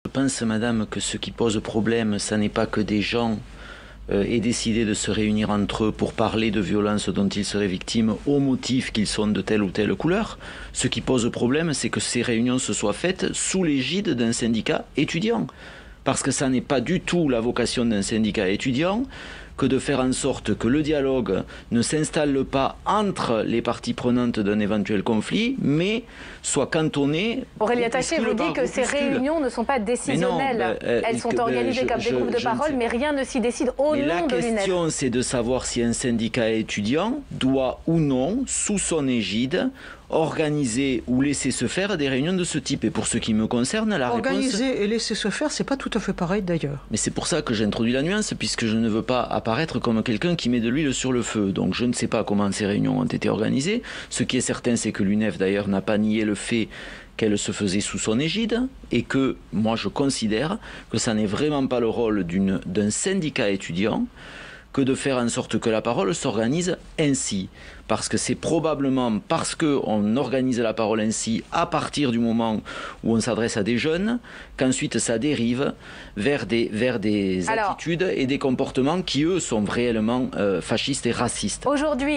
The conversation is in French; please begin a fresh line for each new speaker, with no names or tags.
Je pense, madame, que ce qui pose problème, ça n'est pas que des gens aient décidé de se réunir entre eux pour parler de violences dont ils seraient victimes au motif qu'ils sont de telle ou telle couleur. Ce qui pose problème, c'est que ces réunions se soient faites sous l'égide d'un syndicat étudiant. Parce que ça n'est pas du tout la vocation d'un syndicat étudiant que de faire en sorte que le dialogue ne s'installe pas entre les parties prenantes d'un éventuel conflit, mais soit cantonné...
Aurélie Attaché vous dit que ces réunions ne sont pas décisionnelles. Elles sont organisées comme des groupes de parole, mais rien ne s'y décide au nom de l'UNEF.
La question, c'est de savoir si un syndicat étudiant doit ou non, sous son égide, organiser ou laisser se faire des réunions de ce type. Et pour ce qui me concerne, la réponse...
Organiser et laisser se faire, c'est pas tout à fait pareil d'ailleurs.
Mais c'est pour ça que j'introduis la nuance, puisque je ne veux pas apparaître comme quelqu'un qui met de l'huile sur le feu. Donc je ne sais pas comment ces réunions ont été organisées. Ce qui est certain, c'est que l'UNEF d'ailleurs n'a pas nié le fait qu'elle se faisait sous son égide, et que moi je considère que ça n'est vraiment pas le rôle d'un syndicat étudiant que de faire en sorte que la parole s'organise ainsi. Parce que c'est probablement parce qu'on organise la parole ainsi à partir du moment où on s'adresse à des jeunes, qu'ensuite ça dérive vers des attitudes et des comportements qui, eux, sont réellement fascistes et racistes.
Aujourd'hui,